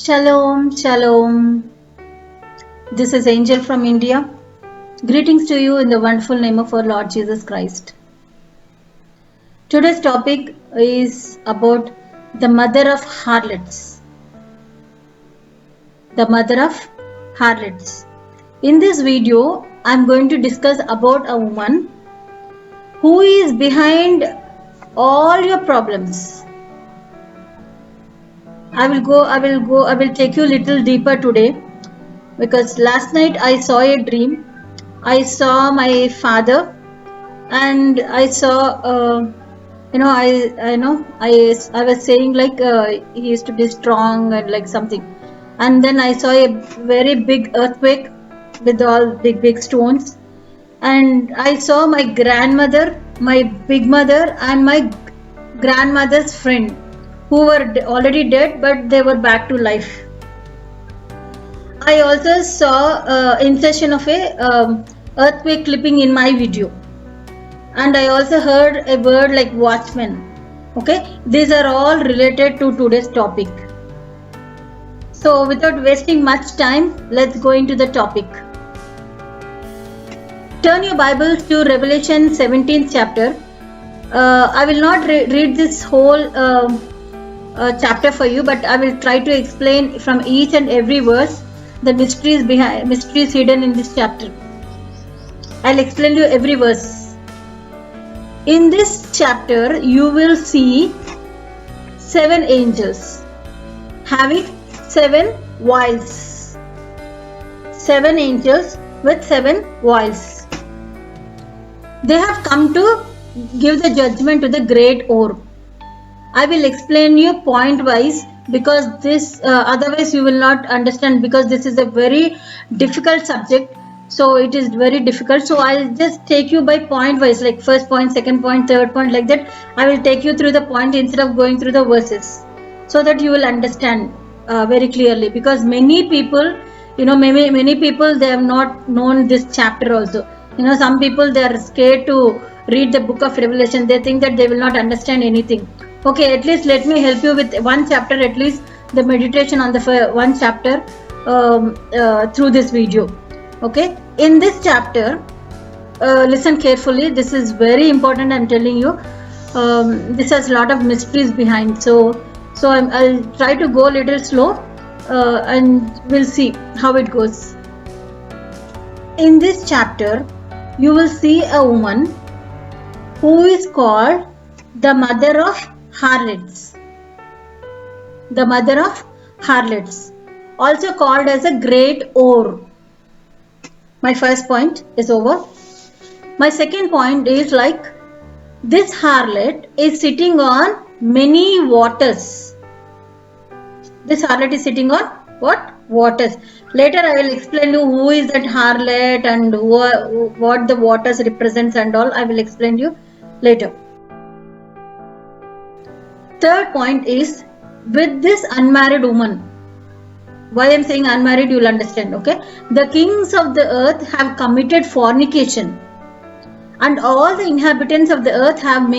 Shalom, shalom. This is Angel from India. Greetings to you in the wonderful name of our Lord Jesus Christ. Today's topic is about the mother of harlots. The mother of harlots. In this video, I am going to discuss about a woman who is behind all your problems. I will take you a little deeper today because last night I saw a dream. I saw my father and I saw I was saying like he used to be strong and like something, and then I saw a very big earthquake with all big stones, and I saw my grandmother, my big mother, and my grandmother's friend who were already dead but they were back to life. I also saw insertion of a earthquake clipping in my video, and I also heard a word like watchman. Okay, these are all related to today's topic. So without wasting much time, let's go into the topic. Turn your Bibles to Revelation 17th chapter. I will not read this whole chapter for you, but I will try to explain from each and every verse the mysteries hidden in this chapter. I'll explain you every verse. In this chapter, you will see 7 angels having 7 vials. 7 angels with 7 vials. They have come to give the judgment to the great orb. I will explain you point wise because this otherwise you will not understand, because this is a very difficult subject. So it is very difficult. So I'll just take you by point wise, like first point, second point, third point, like that. I will take you through the point instead of going through the verses, so that you will understand very clearly. Because many people, many people, they have not known this chapter also. Some people, they are scared to read the book of Revelation. They think that they will not understand anything. Okay, at least let me help you with one chapter, at least the meditation on the one chapter through this video. Okay, in this chapter, listen carefully. This is very important. I'm telling you. This has a lot of mysteries behind. So I'll try to go a little slow, and we'll see how it goes. In this chapter, you will see a woman who is called the mother of harlots. The mother of harlots, also called as a great whore. My first point is over. My second point is like this harlot is sitting on many waters. This harlot is sitting on what? Waters. Later I will explain you who is that harlot and what the waters represents and all. I will explain you later. Third point is with this unmarried woman. Why I am saying unmarried, you will understand. Okay, the kings of the earth have committed fornication, and all the inhabitants of the earth have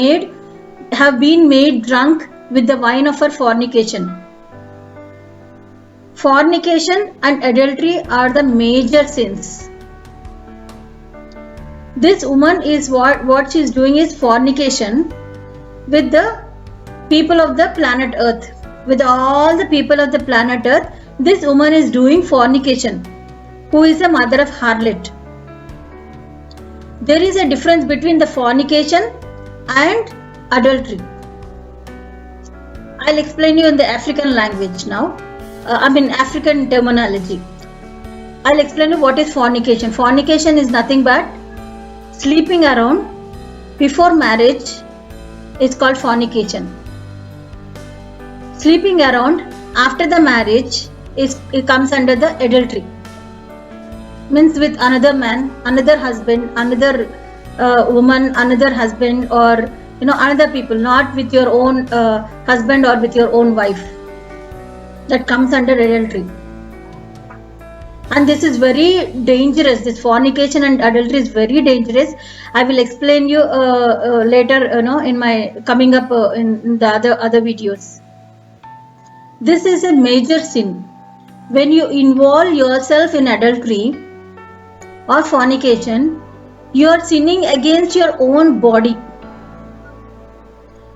been made drunk with the wine of her fornication. Fornication and adultery are the major sins. This woman is what she is doing is fornication with the people of the planet Earth. With all the people of the planet Earth, this woman is doing fornication, who is a mother of harlot. There is a difference between the fornication and adultery. I'll explain you in the African language now. African terminology. I'll explain you what is fornication. Fornication is nothing but sleeping around before marriage is called fornication. Sleeping around after the marriage it comes under the adultery. Means with another man, another husband, another woman, another husband, or another people, not with your own husband or with your own wife. That comes under adultery. And this is very dangerous. This fornication and adultery is very dangerous. I will explain you later, in my coming up in the other videos. This is a major sin. when you involve yourself in adultery or fornication, you are sinning against your own body.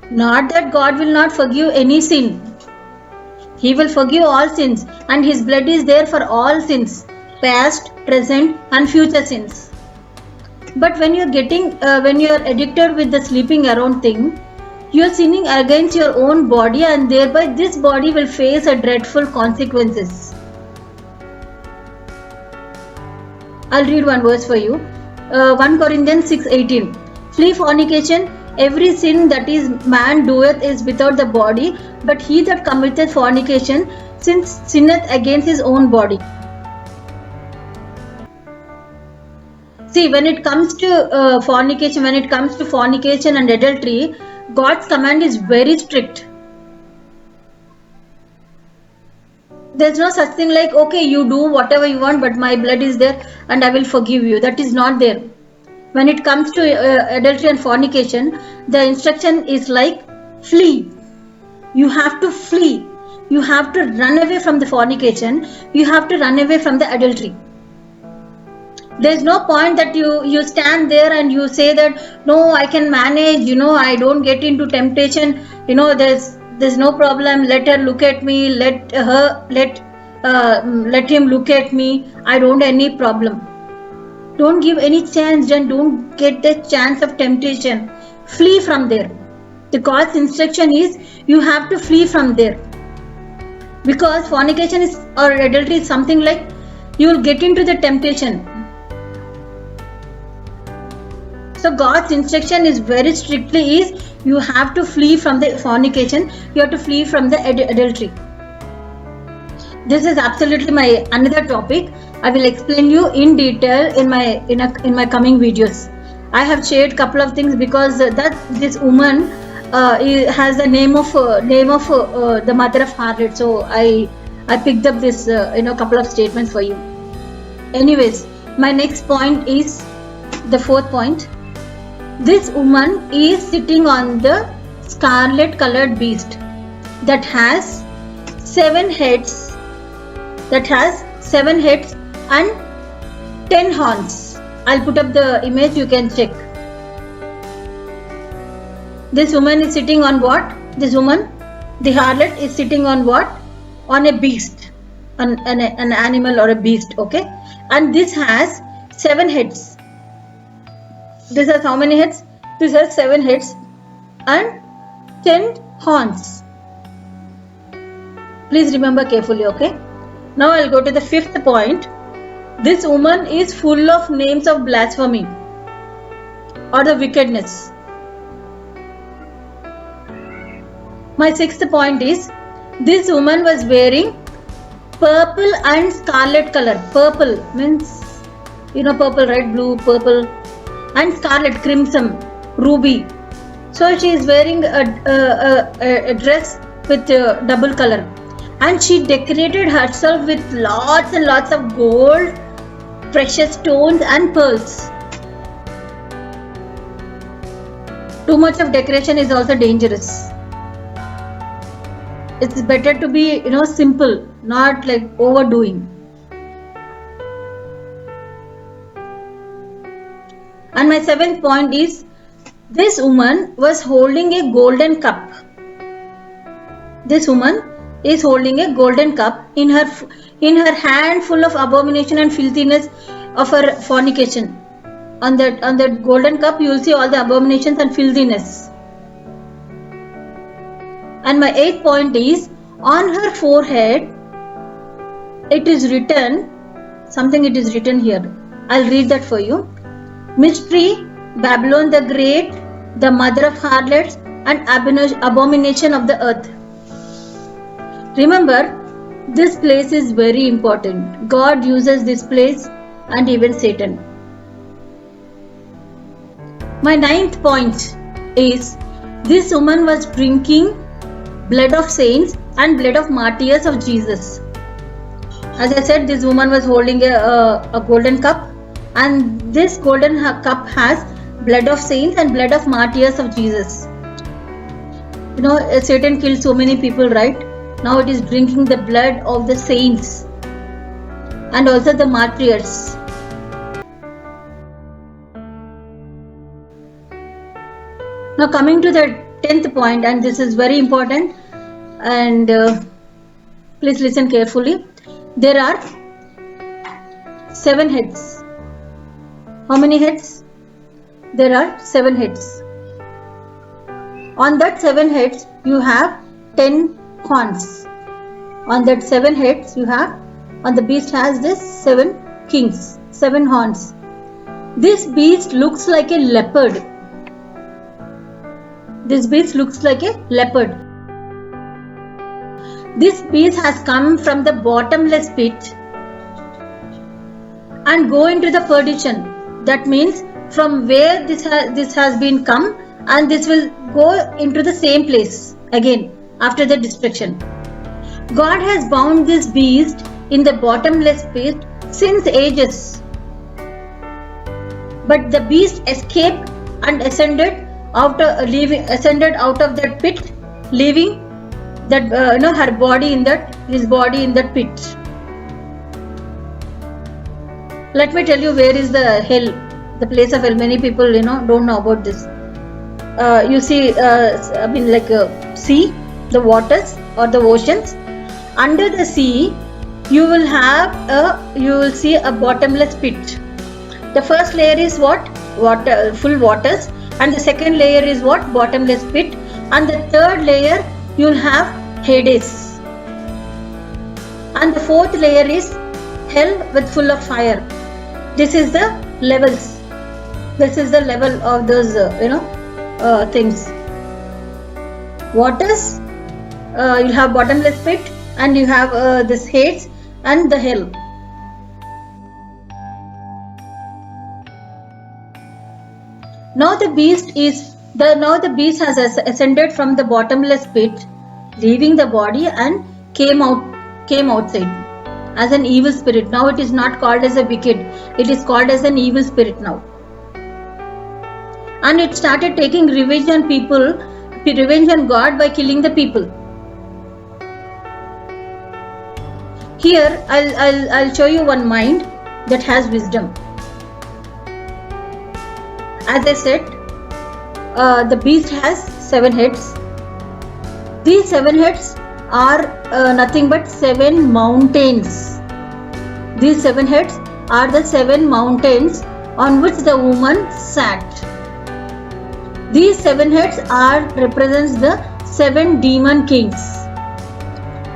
Not that God will not forgive any sin. He will forgive all sins, and His blood is there for all sins, past, present, and future sins. But when you are addicted with the sleeping around thing, you are sinning against your own body, and thereby this body will face a dreadful consequences. I'll read one verse for you. 1 Corinthians 6:18. Flee fornication. Every sin that is man doeth is without the body, but he that committeth fornication sinneth against his own body. See, when it comes to fornication and adultery, God's command is very strict. There's no such thing like, okay, you do whatever you want, but my blood is there and I will forgive you. That is not there. When it comes to adultery and fornication, the instruction is like, flee. You have to flee. You have to run away from the fornication. You have to run away from the adultery. There's no point that you stand there and you say that, no, I can manage, I don't get into temptation, there's no problem, let her look at me, let him look at me, I don't have any problem. Don't give any chance and don't get the chance of temptation. Flee from there. The God's instruction is, you have to flee from there. Because fornication or adultery is something like, you will get into the temptation. So God's instruction is very strictly is, you have to flee from the fornication, you have to flee from the adultery. This is absolutely another topic. I will explain you in detail in my coming videos. I have shared couple of things because this woman has the name of the mother of harlot. So I picked up this couple of statements for you. Anyways, my next point is the fourth point. This woman is sitting on the scarlet colored beast that has 7 heads and 10 horns. I'll put up the image, you can check. This woman is sitting on what? The harlot is sitting on what? On a beast, an animal or a beast, okay? And this has 7 heads. This has how many heads? This has 7 heads and 10 horns. Please remember carefully, okay? Now I'll go to the 5th point. This woman is full of names of blasphemy or the wickedness. My 6th point is, this woman was wearing purple and scarlet color. Purple means, purple, right? Blue, purple. And scarlet, crimson, ruby. So she is wearing a dress with double color, and she decorated herself with lots and lots of gold, precious stones and pearls. Too much of decoration is also dangerous. It's better to be simple, not like overdoing. And my 7th point is, this woman was holding a golden cup. This woman is holding a golden cup in her hand, full of abomination and filthiness of her fornication. On that golden cup, you will see all the abominations and filthiness. And my 8th point is, on her forehead, it is written here. I'll read that for you. Mystery, Babylon the Great, the mother of harlots and abomination of the earth. Remember, this place is very important. God uses this place and even Satan. My 9th point is, this woman was drinking blood of saints and blood of martyrs of Jesus. As I said, this woman was holding a golden cup, and this golden cup has blood of saints and blood of martyrs of Jesus. Satan killed so many people, right? Now it is drinking the blood of the saints and also the martyrs. Now coming to the 10th point, and this is very important, and please listen carefully. There are 7 heads. How many heads? There are 7 heads. On that 7 heads, you have 10 horns. On that 7 heads, you have, on the beast has this 7 kings, 7 horns. This beast looks like a leopard. This beast looks like a leopard. This beast has come from the bottomless pit and go into the perdition. That means from where this has been come, and this will go into the same place again after the destruction. God has bound this beast in the bottomless pit since ages. But the beast escaped and ascended out of that pit, leaving that his body in that pit. Let me tell you where is the hell, the place of hell. Many people don't know about this. You see, sea, the waters or the oceans. Under the sea, you will see a bottomless pit. The first layer is what? Water, full waters, and the second layer is what? Bottomless pit, and the third layer you will have Hades, and the fourth layer is hell with full of fire. This is the levels. This is the level of those things. Waters, you have bottomless pit, and you have this Hades and the hell. Now the beast has ascended from the bottomless pit, leaving the body, and came outside as an evil spirit. Now it is not called as a wicked; it is called as an evil spirit now. And it started taking revenge on God by killing the people. Here I'll show you one mind that has wisdom. As I said, the beast has 7 heads. These 7 heads are nothing but 7 mountains. These 7 heads are the 7 mountains on which the woman sat. These 7 heads represents the 7 demon kings.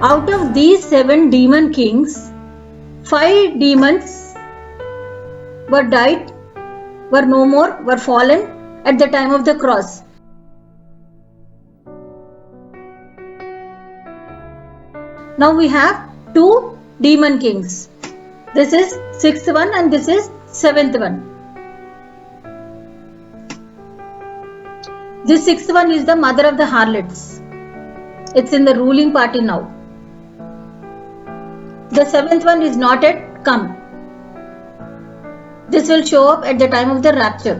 Out of these 7 demon kings, 5 demons were died, were no more, were fallen at the time of the cross. Now we have 2 demon kings. This is 6th one and this is 7th one. This 6th one is the mother of the harlots. It's in the ruling party now. The 7th one is not yet come. This will show up at the time of the rapture.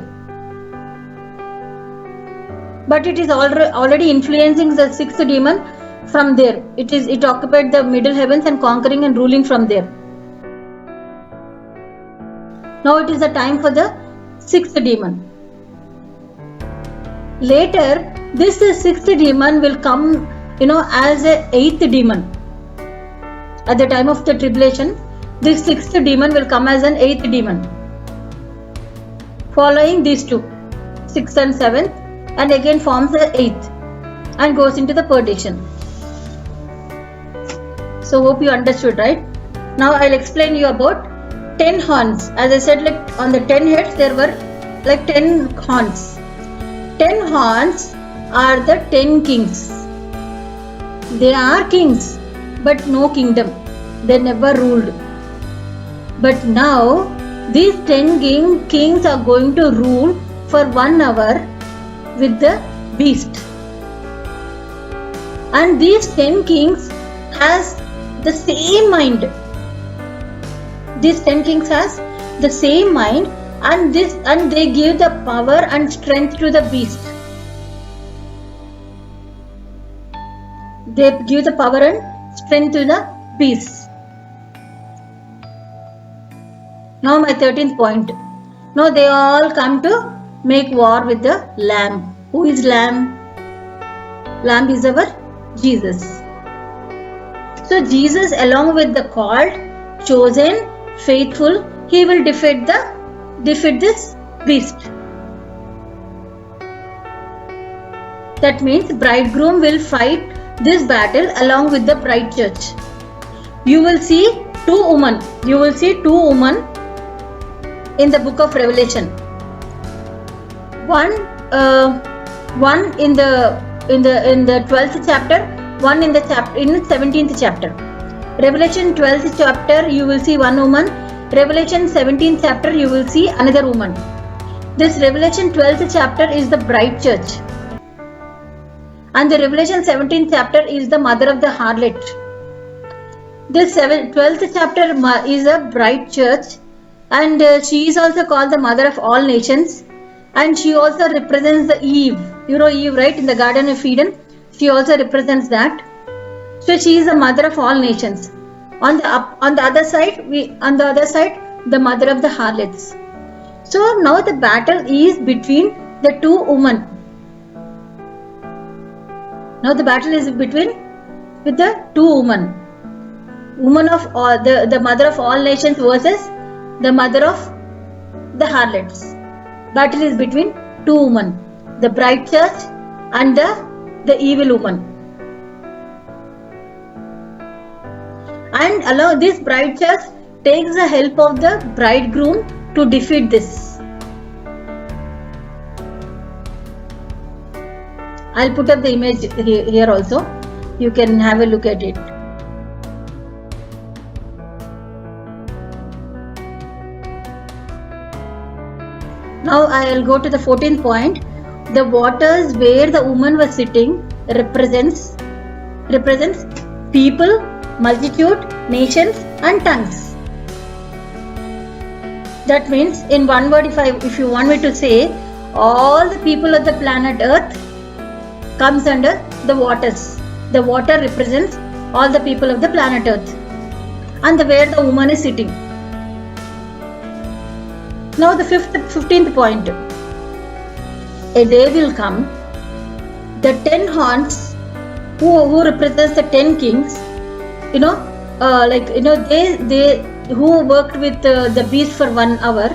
But it is already influencing the 6th demon from there. It occupied the middle heavens and conquering and ruling from there. Now it is the time for the 6th demon. Later, this 6th demon will come, as a 8th demon. At the time of the tribulation, this 6th demon will come as an 8th demon. Following these 2, 6th and 7th, and again forms the 8th and goes into the perdition. So hope you understood, right? Now I'll explain you about 10 horns. As I said, like on the 10 heads there were like 10 horns. 10 horns are the 10 kings. They are kings, but no kingdom. They never ruled. But now these 10 kings are going to rule for 1 hour with the beast. And these 10 kings has the same mind. These 10 kings has the same mind, and they give the power and strength to the beast. They give the power and strength to the beast. Now my 13th point. Now they all come to make war with the Lamb. Who is Lamb? Lamb is our Jesus. So Jesus, along with the called, chosen, faithful, he will defeat this beast. That means bridegroom will fight this battle along with the bride church. You will see two women. You will see two women in the book of Revelation. One in the 12th chapter, one in the 17th chapter. Revelation 12th chapter you will see one woman. Revelation 17th chapter you will see another woman. This Revelation 12th chapter is the bride church. And the Revelation 17th chapter is the mother of the harlot. This 12th chapter is a bride church, and she is also called the mother of all nations, and she also represents the Eve. You know Eve, right? In the Garden of Eden, she also represents that. So she is the mother of all nations. On the other side, the mother of the harlots. So now the battle is between the two women. Now the battle is with the two women. Woman of all, the mother of all nations versus the mother of the harlots. Battle is between two women, the bride church and the evil woman. And allow this bride church takes the help of the bridegroom to defeat this. I'll put up the image here also. You can have a look at it. Now I'll go to the 14th point. The waters where the woman was sitting represents people, multitude, nations and tongues. That means in one word, if you want me to say, all the people of the planet Earth comes under the waters. The water represents all the people of the planet Earth, and where the woman is sitting. Now the 15th point. A day will come, the 10 horns, who represents the 10 kings, they who worked with the beast for 1 hour,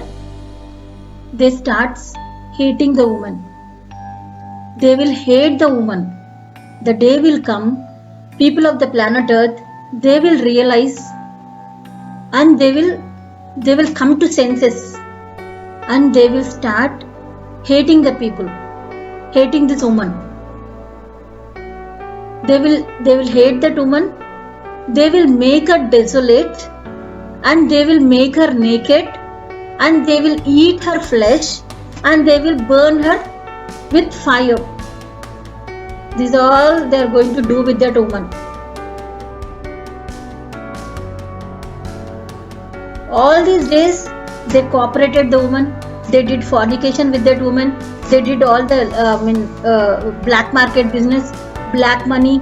they starts hating the woman. They will hate the woman. The day will come, people of the planet Earth, they will realize, and they will come to senses, and they will start hating the people, hating this woman. They will hate that woman. They will make her desolate, and they will make her naked, and they will eat her flesh, and they will burn her with fire. This is all they are going to do with that woman. All these days they cooperated the woman. They did fornication with that woman. They did all the black market business, black money,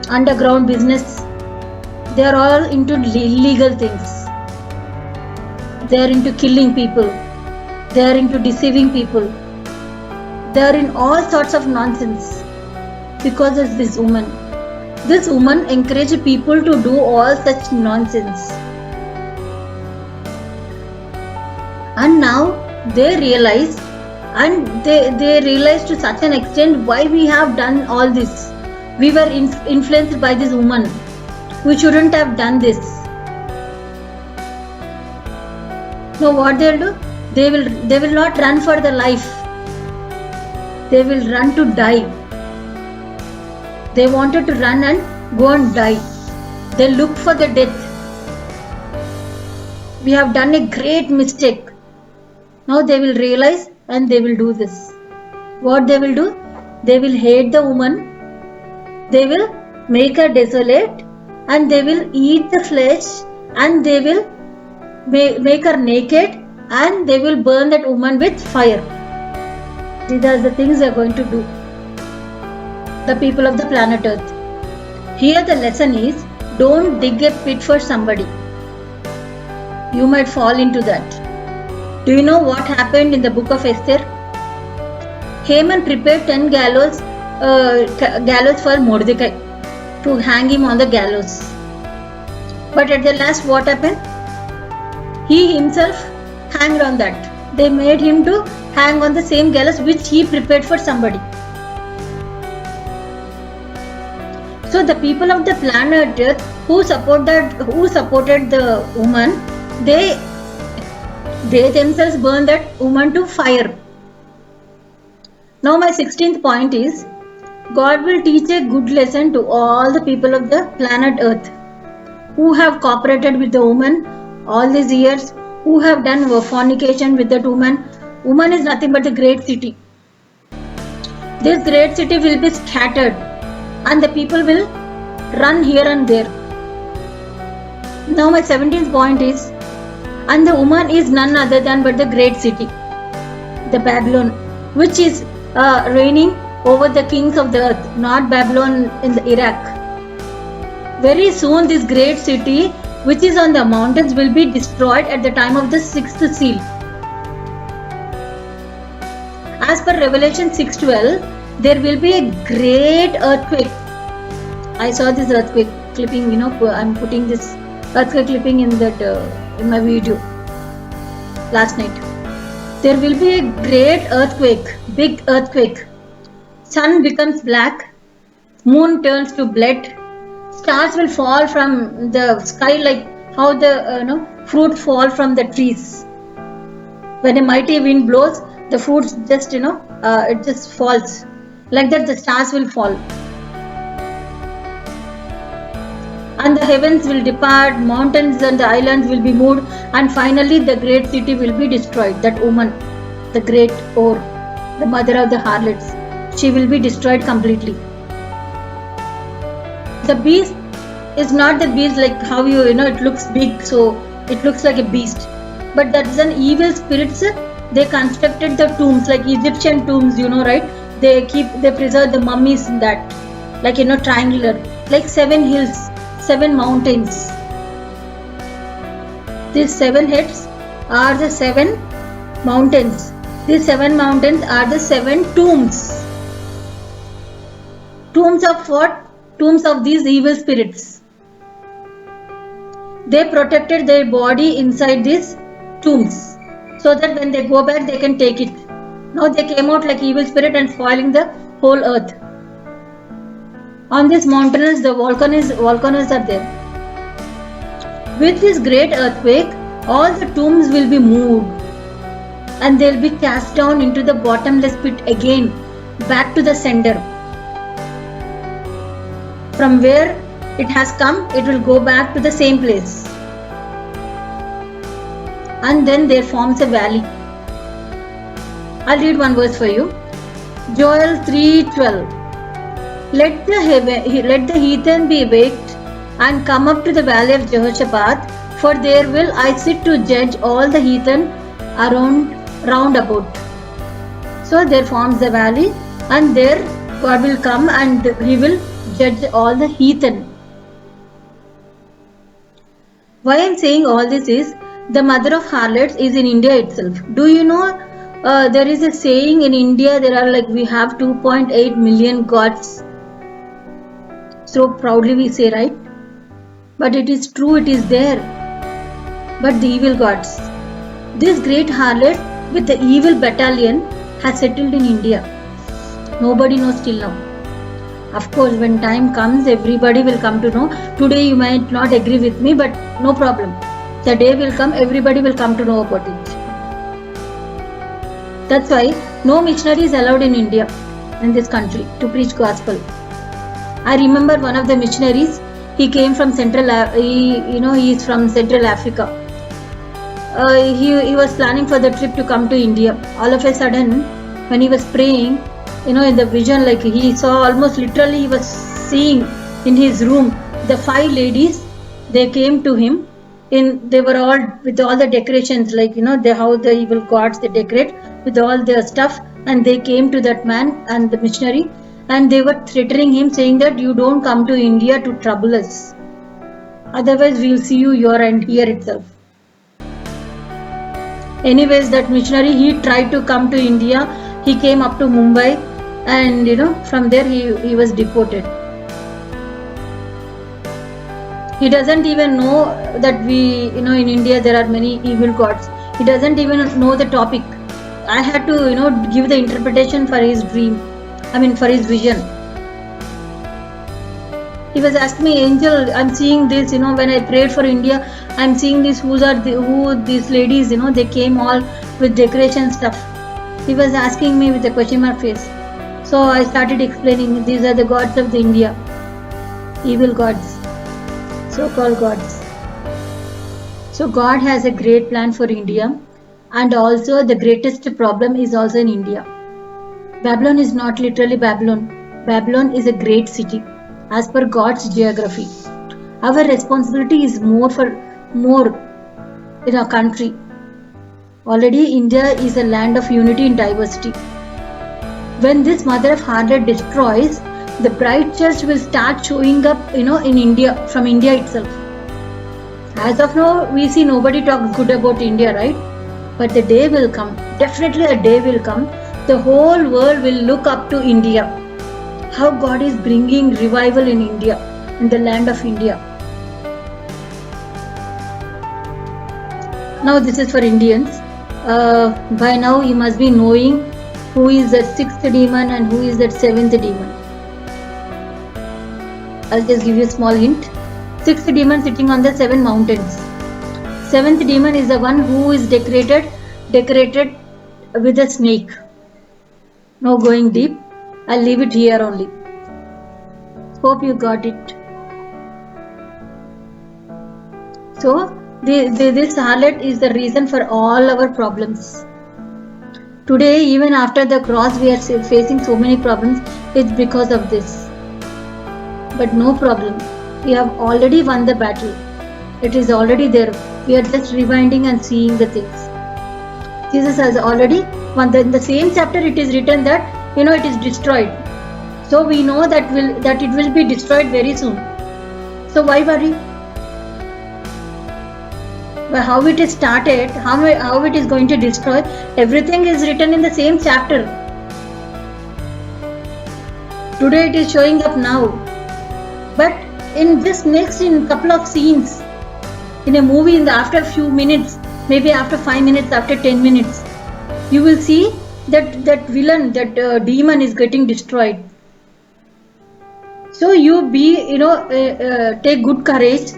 underground business. They are all into illegal things. They are into killing people. They are into deceiving people. They are in all sorts of nonsense because of this woman. This woman encouraged people to do all such nonsense. And now they realize, and they realize to such an extent why we have done all this. We were influenced by this woman. We shouldn't have done this. Now what they'll do? They will not run for their life. They will run to die. They wanted to run and go and die. They look for the death. We have done a great mistake. Now they will realize and they will do this. What they will do? They will hate the woman. They will make her desolate, and they will eat the flesh, and they will make her naked, and they will burn that woman with fire. These are the things they are going to do. The people of the planet Earth. Here the lesson is, don't dig a pit for somebody. You might fall into that. Do you know what happened in the book of Esther? Haman prepared 10 gallows for Mordecai to hang him on the gallows. But at the last, what happened? He himself hanged on that. They made him to hang on the same gallows which he prepared for somebody. So the people of the planet Earth who supported the woman, they themselves burned that woman to fire. Now my 16th point is, God will teach a good lesson to all the people of the planet Earth who have cooperated with the woman all these years, who have done fornication with that woman. Woman is nothing but the great city. This great city will be scattered and the people will run here and there. Now my 17th point is, and the woman is none other than but the great city, the Babylon, which is reigning over the kings of the earth, not Babylon in the Iraq. Very soon this great city which is on the mountains will be destroyed at the time of the 6th seal. As per Revelation 6:12, there will be a great earthquake. I saw this earthquake clipping, I'm putting this earthquake clipping in that in my video last night. There will be a great earthquake, big earthquake. Sun becomes black, moon turns to blood, stars will fall from the sky like how the fruit fall from the trees. When a mighty wind blows, the fruits just it just falls. Like that the stars will fall. And the heavens will depart, mountains and the islands will be moved, and finally the great city will be destroyed. That woman, the great whore, the mother of the harlots, she will be destroyed completely. The beast is not the beast like how it looks big, so it looks like a beast. But that's an evil spirits. They constructed the tombs like Egyptian tombs, right? They preserve the mummies in that, like triangular, like 7 hills. 7 mountains. These 7 heads are the 7 mountains. These 7 mountains are the 7 tombs. Tombs of what? Tombs of these evil spirits. They protected their body inside these tombs so that when they go back they can take it. Now they came out like evil spirit and spoiling the whole earth. On these mountains, the volcanoes are there. With this great earthquake, all the tombs will be moved and they will be cast down into the bottomless pit again, back to the sender. From where it has come, it will go back to the same place. And then there forms a valley. I'll read one verse for you. Joel 3:12. Let the heathen be awaked and come up to the valley of Jehoshaphat, for there will I sit to judge all the heathen round about. So there forms the valley, and there God will come and He will judge all the heathen. Why I am saying all this is, the mother of harlots is in India itself. Do you know there is a saying in India, we have 2.8 million gods. So proudly we say, right? But it is true, it is there. But the evil gods. This great harlot with the evil battalion has settled in India. Nobody knows till now. Of course, when time comes, everybody will come to know. Today you might not agree with me, but no problem. The day will come, everybody will come to know about it. That's why no missionary is allowed in India, in this country, to preach gospel. I remember one of the missionaries. He came from he is from Central Africa. He was planning for the trip to come to India. All of a sudden, when he was praying, in the vision, like he saw almost literally, he was seeing in his room the 5 ladies. They came to him. They were all with all the decorations, like how the evil gods they decorate with all their stuff, and they came to that man and the missionary. And they were threatening him, saying that you don't come to India to trouble us. Otherwise, we'll see you here and here itself. Anyways, that missionary, he tried to come to India. He came up to Mumbai, and from there he was deported. He doesn't even know that we, in India there are many evil gods. He doesn't even know the topic. I had to, give the interpretation for his dream. For his vision. He was asking me, Angel, I'm seeing this, when I prayed for India, I'm seeing this, who these ladies, they came all with decoration stuff. He was asking me with a question mark face. So I started explaining, these are the gods of the India. Evil gods. So-called gods. So God has a great plan for India, and also the greatest problem is also in India. Babylon is not literally Babylon. Babylon is a great city as per God's geography. Our responsibility is more in our country. Already India is a land of unity and diversity. When this mother of harlot destroys, the bright church will start showing up, in India, from India itself. As of now, we see nobody talks good about India, right? But the day will come, definitely a day will come, the whole world will look up to India. How God is bringing revival in India, in the land of India. Now this is for Indians. By now you must be knowing who is that sixth demon and who is that seventh demon. I'll just give you a small hint. Sixth demon sitting on the 7 mountains. Seventh demon is the one who is decorated with a snake. No going deep. I'll leave it here only. Hope you got it. So this harlot is the reason for all our problems. Today, even after the cross, we are facing so many problems. It's because of this. But no problem. We have already won the battle. It is already there. We are just rewinding and seeing the things. Jesus has already won. In the same chapter, it is written that it is destroyed. So we know that it will be destroyed very soon. So why worry? But how it is started, how it is going to destroy, everything is written in the same chapter. Today it is showing up now. But in couple of scenes, in a movie, after a few minutes, maybe after 5 minutes, after 10 minutes, you will see that villain, that demon is getting destroyed. So you take good courage,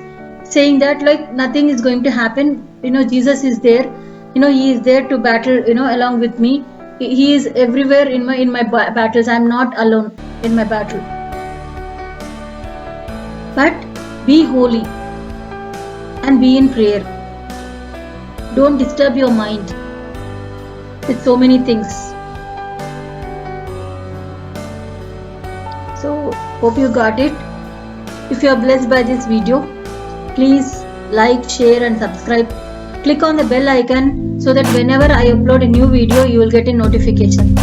saying that like nothing is going to happen. Jesus is there. He is there to battle. Along with me. He is everywhere in my battles. I am not alone in my battle. But be holy and be in prayer. Don't disturb your mind with so many things. So hope you got it. If you are blessed by this video, please like, share and subscribe. Click on the bell icon so that whenever I upload a new video, you will get a notification.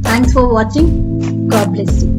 Thanks for watching. God bless you.